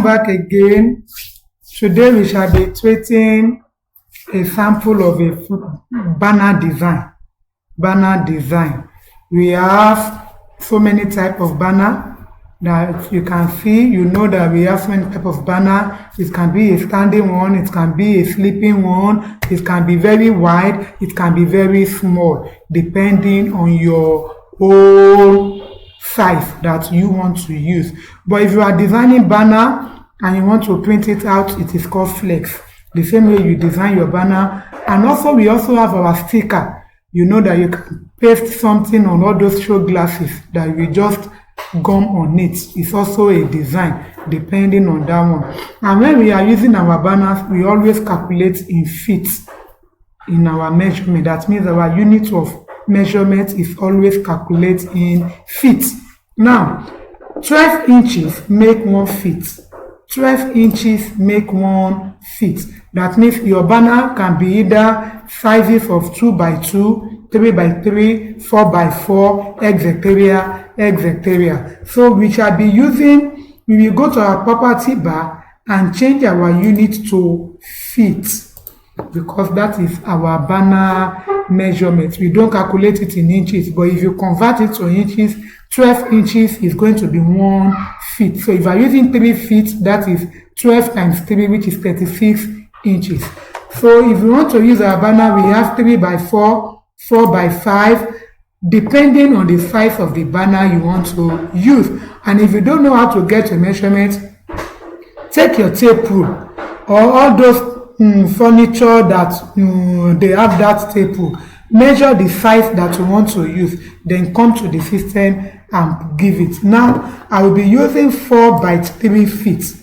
back again. Today we shall be treating a sample of a banner design. Banner design. We have so many type of banner that you can see. You know that we have so many type of banner. It can be a standing one, it can be a sleeping one, it can be very wide, it can be very small, depending on your own size that you want to use. But if you are designing banner and you want to print it out, it is called flex. The same way you design your banner. And also we also have our sticker. You know that you can paste something on all those show glasses that we just gum on it. It's also a design depending on that one. And when we are using our banners, we always calculate in feet in our measurement. That means our unit of measurement is always calculated in feet. Now 12 inches make 1 feet. 12 inches make 1 feet. That means your banner can be either sizes of 2 by 2, 3 by 3, 4 by 4, etc., etc. So we shall be using, we will go to our property bar and change our unit to feet, because that is our banner measurement. We don't calculate it in inches, but if you convert it to inches, 12 inches is going to be 1 feet. So if you are using 3 feet, that is 12 times 3, which is 36 inches. So if you want to use our banner, we have 3 by 4, 4 by 5, depending on the size of the banner you want to use. And if you don't know how to get a measurement, take your tape rule or all those furniture that they have that tape rule. Measure the size that you want to use, then come to the system and give it. Now I will be using 4 by 3 feet.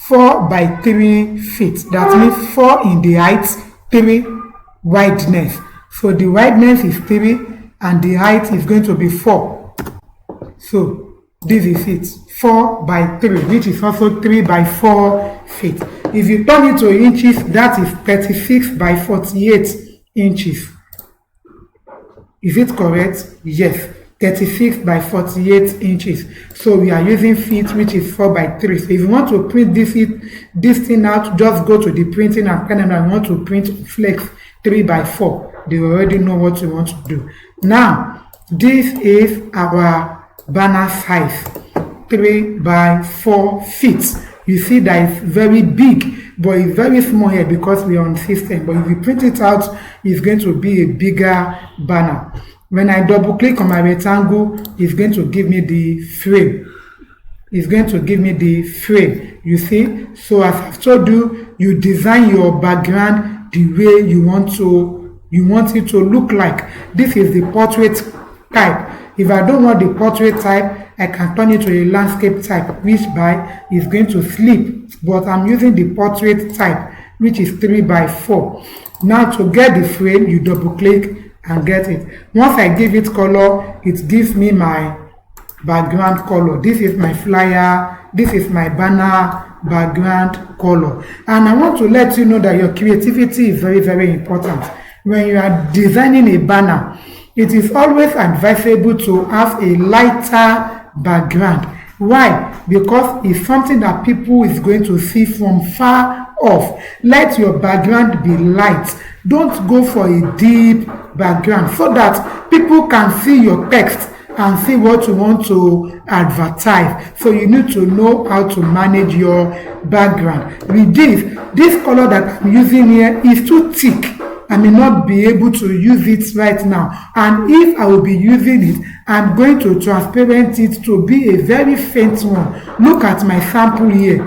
4 by 3 feet. That means 4 in the height, 3 wideness. So the wideness is 3 and the height is going to be 4. So this is it. 4 by 3, which is also 3 by 4 feet. If you turn it to inches, that is 36 by 48 inches. Is it correct? Yes. 36 by 48 inches. So we are using feet, which is 4 by 3. So if you want to print this thing out, just go to the printing and pen and want to print flex 3 by 4. They already know what you want to do. Now, this is our banner size, 3 by 4 feet. You see that it's very big, but it's very small here because we are on system. But if you print it out, it's going to be a bigger banner. When I double click on my rectangle, it's going to give me the frame. It's going to give me the frame. You see? So as I've told you, you design your background the way you want it to look like. This is the portrait type. If I don't want the portrait type, I can turn it to a landscape type, which by is going to sleep. But I'm using the portrait type, which is 3 by 4. Now to get the frame, you double click and get it. Once I give it color, it gives me my background color. This is my flyer, this is my banner background color. And I want to let you know that your creativity is very, very important. When you are designing a banner, it is always advisable to have a lighter background. Why? Because it's something that people is going to see from far off. Let your background be light. Don't go for a deep background so that people can see your text and see what you want to advertise. So you need to know how to manage your background. With this color that I'm using here is too thick. I may not be able to use it right now. And if I will be using it, I'm going to transparent it to be a very faint one. Look at my sample here.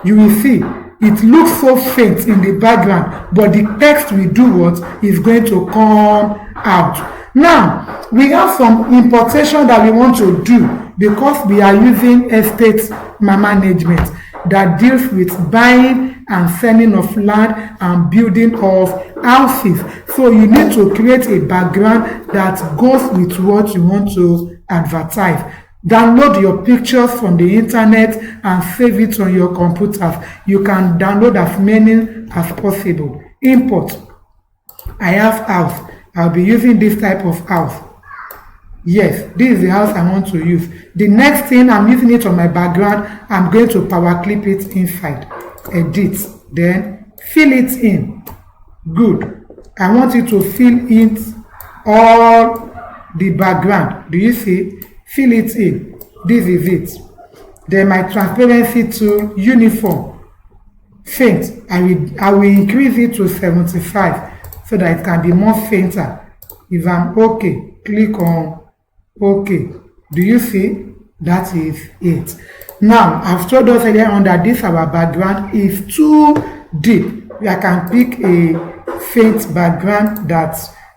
You will see it looks so faint in the background, but the text we do what is going to come out. Now, we have some importation that we want to do because we are using estate management that deals with buying and selling of land and building of houses. So you need to create a background that goes with what you want to advertise. Download your pictures from the internet and save it on your computers. You can download as many as possible. Import. I have house. I'll be using this type of house. Yes, this is the house I want to use. The next thing, I'm using it on my background. I'm going to power clip it inside. Edit. Then fill it in. Good. I want you to fill in all the background. Do you see? Fill it in. This is it. Then my transparency tool, uniform, faint. I will increase it to 75 so that it can be more fainter. If I'm okay, click on OK. Do you see? That is it. Now, I've told us earlier on that this our background is too deep. I can pick a faint background that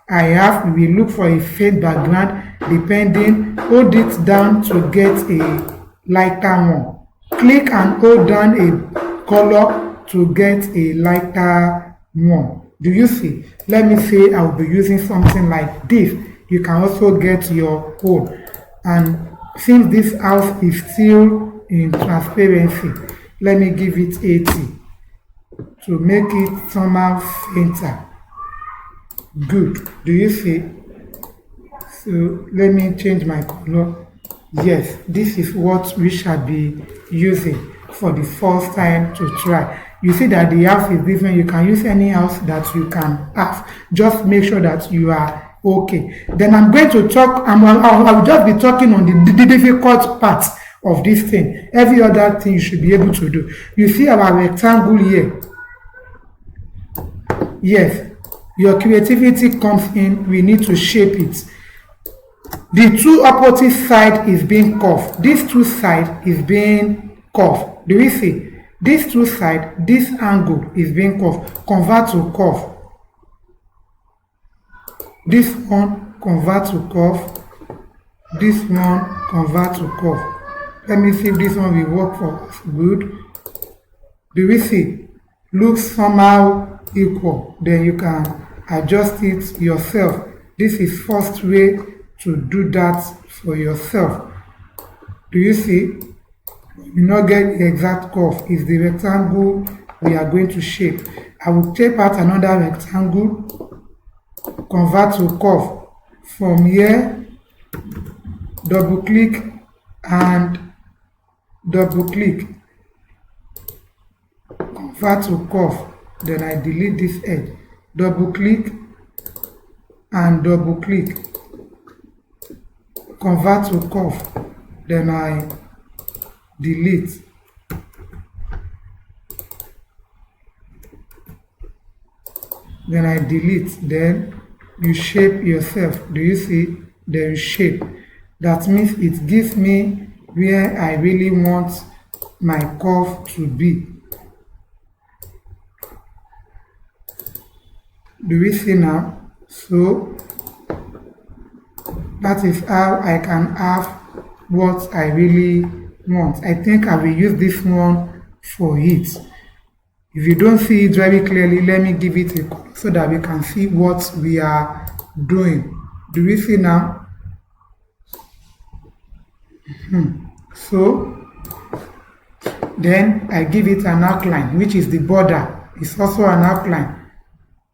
I have. We look for a faint background depending. Hold it down to get a lighter one. Click and hold down a color to get a lighter one. Do you see? Let me say I'll be using something like this. You can also get your own. And since this house is still in transparency, let me give it 80 to make it somehow fainter. Good. Do you see? So let me change my color. Yes, this is what we shall be using for the first time to try. You see that the house is different. You can use any house that you can have. Just make sure that you are okay. Then I'm going to talk, I'll just be talking on the difficult part of this thing. Every other thing you should be able to do. You see our rectangle here. Yes, your creativity comes in. We need to shape it. The two opposite side is being curved. This two side is being curved. Do you see? This two side, this angle is being curved. Convert to curve. This one convert to curve. This one convert to curve. Let me see if this one will work for us. Good. Do we see? Looks somehow equal. Then you can adjust it yourself. This is first way to do that for yourself. Do you see? You not get the exact curve. It's the rectangle we are going to shape. I will tape out another rectangle, convert to curve. From here, double click and double click, convert to curve. Then I delete this edge. Double click and double click, convert to curve. Then I delete. Then I delete. Then you shape yourself. Do you see? Then you shape. That means it gives me where I really want my curve to be. Do we see now? So that is how I can have what I really want. I think I will use this one for it. If you don't see it very clearly, let me give it a call so that we can see what we are doing. Do we see now? So then I give it an outline, which is the border. It's also an outline.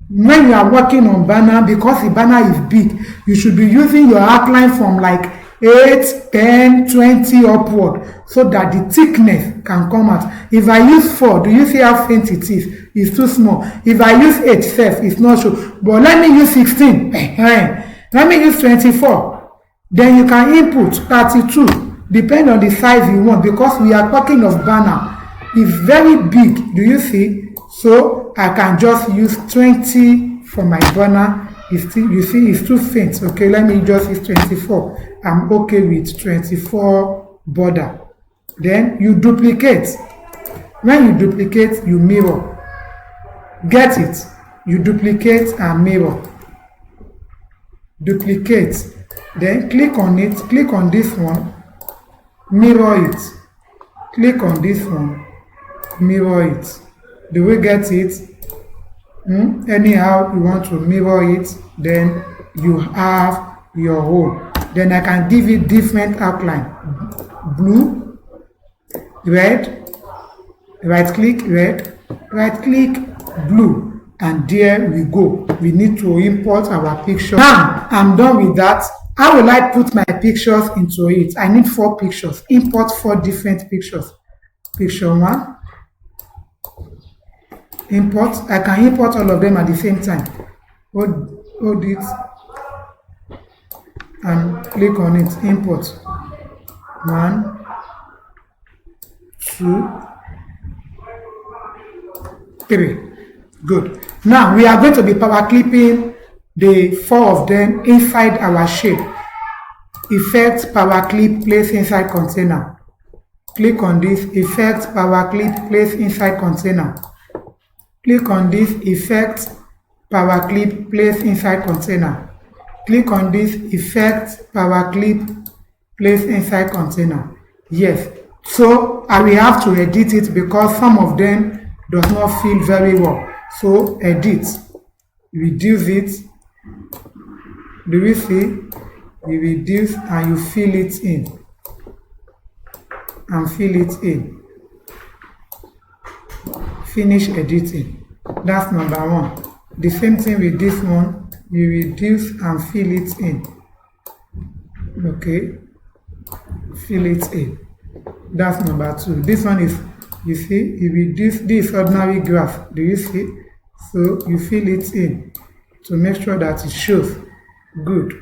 When you are working on banner, because the banner is big, you should be using your outline from like 8, 10, 20 upward so that the thickness can come out. If I use 4, do you see how faint it is? It's too small. If I use 8 self, it's not sure. But let me use 16. Let me use 24. Then you can input 32, depending on the size you want, because we are talking of banner. It's very big. Do you see? So I can just use 20 for my banner. You see, it's too faint. Okay, let me just use 24. I'm okay with 24 border. Then you duplicate. When you duplicate, you mirror. Get it? You duplicate and mirror. Duplicate. Then click on it. Click on this one. Mirror it. Click on this one. Mirror it. Do we get it? Anyhow you want to mirror it, then you have your own. Then I can give it different outline. Blue, red, right click, red, right click, blue, and there we go. We need to import our picture. Now I'm done with that. How will I put my pictures into it? I need 4 pictures. Import 4 different pictures. Picture 1. Import. I can import all of them at the same time. Hold it and click on it. Import. 1, 2, 3. Good. Now we are going to be power clipping the 4 of them inside our shape. Effect, power clip, place inside container. Click on this. Effect, power clip, place inside container. Click on this. Effect, power clip, place inside container. Click on this. Effect, power clip, place inside container. Yes. So I will have to edit it because some of them does not feel very well. So edit. Reduce it. Do you see? You reduce and you fill it in. And fill it in. Finish editing. That's number 1. The same thing with this one. You reduce and fill it in. Okay. Fill it in. That's number 2. This one is, you see, you reduce this ordinary graph. Do you see? So you fill it in to make sure that it shows. Good.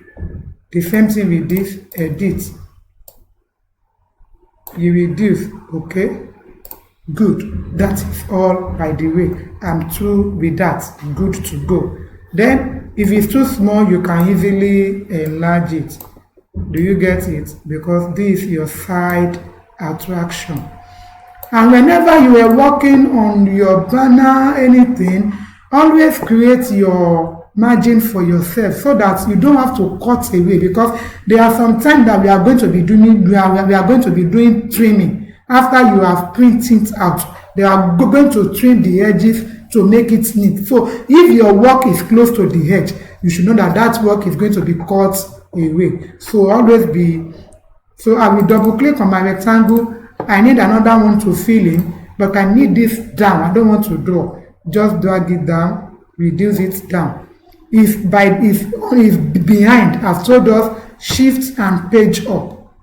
The same thing with this. Edit. You reduce. Okay. Good. That is all, by the way. I'm through with that. Good to go. Then if it's too small, you can easily enlarge it. Do you get it? Because this is your side attraction. And whenever you are working on your banner, anything, always create your margin for yourself so that you don't have to cut away, because there are some times that we are going to be doing trimming after you have printed out. They are going to trim the edges to make it neat. So if your work is close to the edge, you should know that that work is going to be cut away. So always be. So I will double click on my rectangle. I need another one to fill in, but I need this down. I don't want to draw. Just drag it down, reduce it down. If behind, I've told us shift and page up.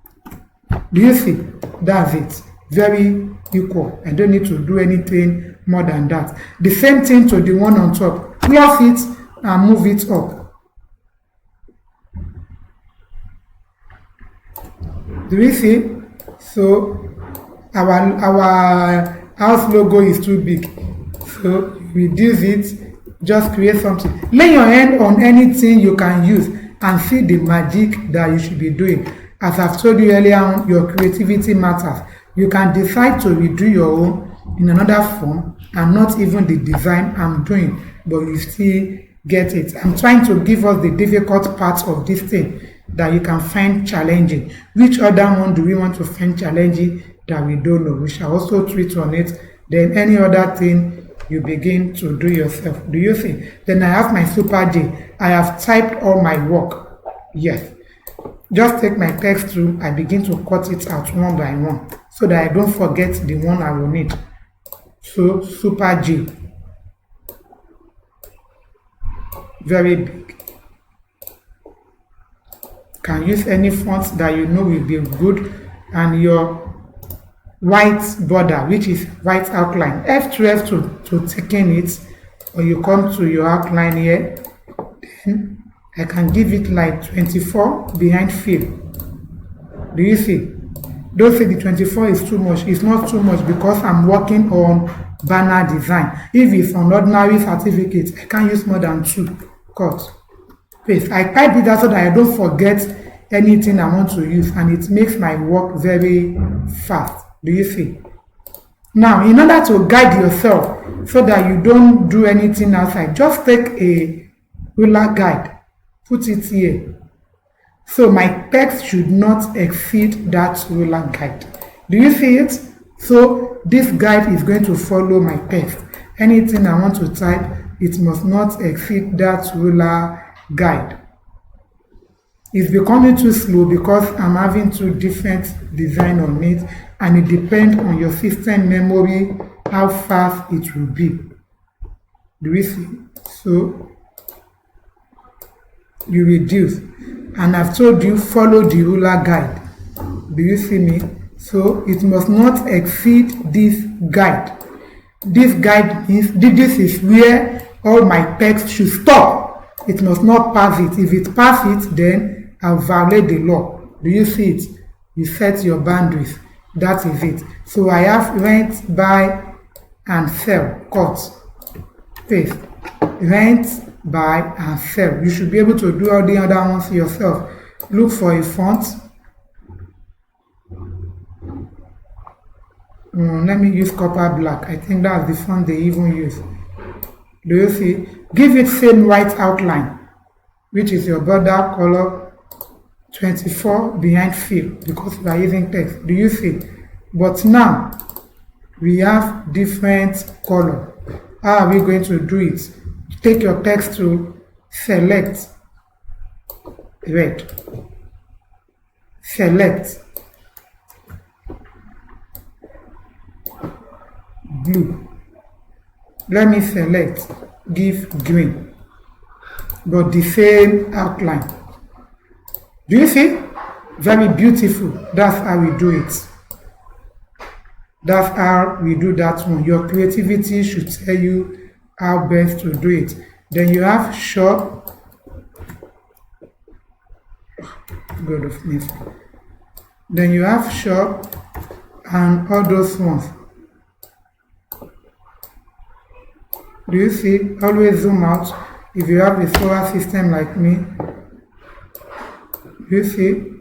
Do you see? That's it. Very equal. I don't need to do anything more than that. The same thing to the one on top. Close it and move it up. Do you see? So our house logo is too big. So reduce it. Just create something. Lay your hand on anything you can use and see the magic that you should be doing. As I've told you earlier on, your creativity matters. You can decide to redo your own in another form and not even the design I'm doing, but you still get it. I'm trying to give us the difficult parts of this thing that you can find challenging. Which other one do we want to find challenging that we don't know? We shall also treat on it. Then any other thing you begin to do yourself. Do you see? Then I have my Super J. I have typed all my work. Yes. Just take my text through. I begin to cut it out one by one so that I don't forget the one I will need. So Super J. Very big. Can use any fonts that you know will be good, and your white border, which is white outline. F12 to thicken it, or you come to your outline here. Then I can give it like 24 behind fill. Do you see? Don't say the 24 is too much. It's not too much because I'm working on banner design. If it's on ordinary certificate, I can't use more than 2. Cut. Paste. I type it out so that I don't forget anything I want to use, and it makes my work very fast. Do you see? Now, in order to guide yourself so that you don't do anything outside, just take a ruler guide, put it here. So my text should not exceed that ruler guide. Do you see it? So this guide is going to follow my text. Anything I want to type, it must not exceed that ruler guide. It's becoming too slow because I'm having 2 different designs on it, and it depends on your system memory how fast it will be. Do you see? So you reduce. and I've told you follow the ruler guide. Do you see me? So it must not exceed this guide. This guide means this is where all my text should stop. It must not pass it. If it passes it, then I'll violate the law. Do you see it? You set your boundaries. That is it. So I have rent, buy, and sell. Cut. Paste. Rent, buy, and sell. You should be able to do all the other ones yourself. Look for a font. Let me use copper black. I think that's the font they even use. Do you see? Give it same white outline, which is your border color 24 behind fill, because we are using text. Do you see? But now we have different color. How are we going to do it? Take your text to select red. Select blue. Let me select, give green, but the same outline. Do you see? Very beautiful. That's how we do it. That's how we do that one. Your creativity should tell you how best to do it. Then you have shop. God of me. Then you have shop and all those ones. Do you see? Always zoom out. If you have a solar system like me, you see?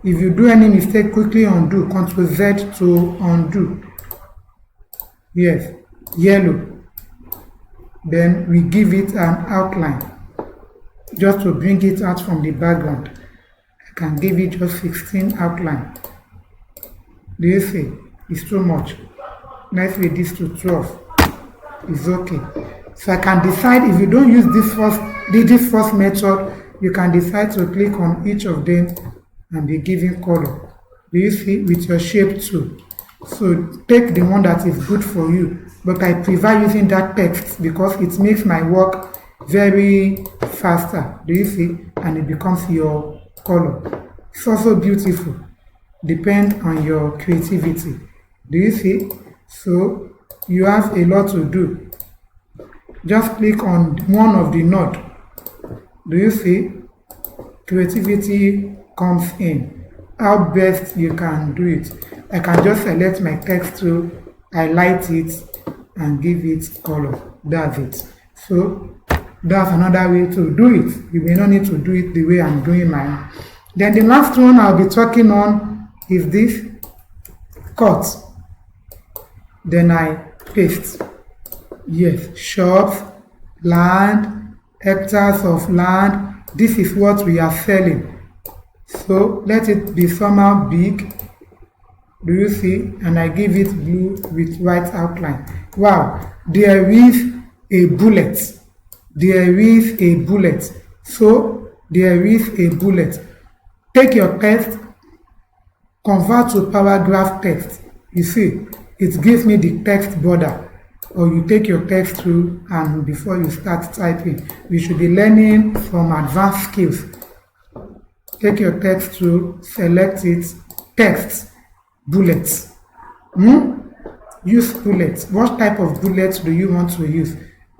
If you do any mistake, quickly undo. Ctrl Z to undo. Yes, yellow. Then we give it an outline, just to bring it out from the background. I can give it just 16 outline. Do you see? It's too much. Let's reduce to 12. It's okay. So I can decide, if you don't use this first method, you can decide to click on each of them and be given color. Do you see? With your shape tool. So take the one that is good for you. But I prefer using that text because it makes my work very faster. Do you see? And it becomes your color. It's also beautiful. Depend on your creativity. Do you see? So you have a lot to do. Just click on one of the node. Do you see? Creativity comes in. How best you can do it. I can just select my text to highlight it and give it color. That's it. So that's another way to do it. You may not need to do it the way I'm doing mine. Then the last one I'll be talking on is this cut. Then I paste. Yes, shops, land, hectares of land. This is what we are selling. So let it be somehow big. Do you see? And I give it blue with white outline. Wow, there is a bullet. There is a bullet. So there is a bullet. Take your text, convert to paragraph text. You see, it gives me the text border. Or you take your text through, and before you start typing, we should be learning from advanced skills. Take your text through, select it, text, bullets. Use bullets. What type of bullets do you want to use?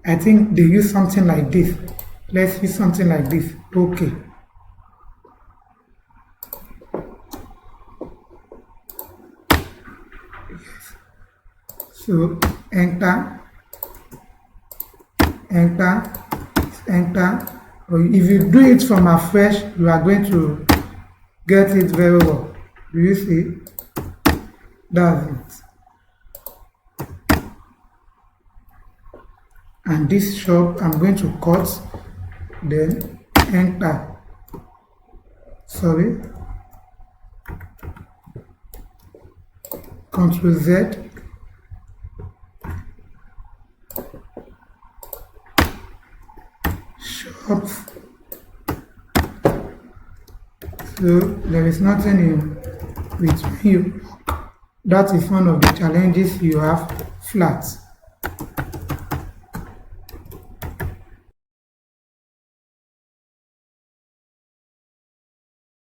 I think they use something like this. Let's use something like this. Okay. So enter, enter, enter. Or if you do it from afresh, you are going to get it very well. Do you see? That's it. And this shop, I'm going to cut, then enter. Sorry. Ctrl Z. Shops. So there is nothing in between you. That is one of the challenges you have. Flat.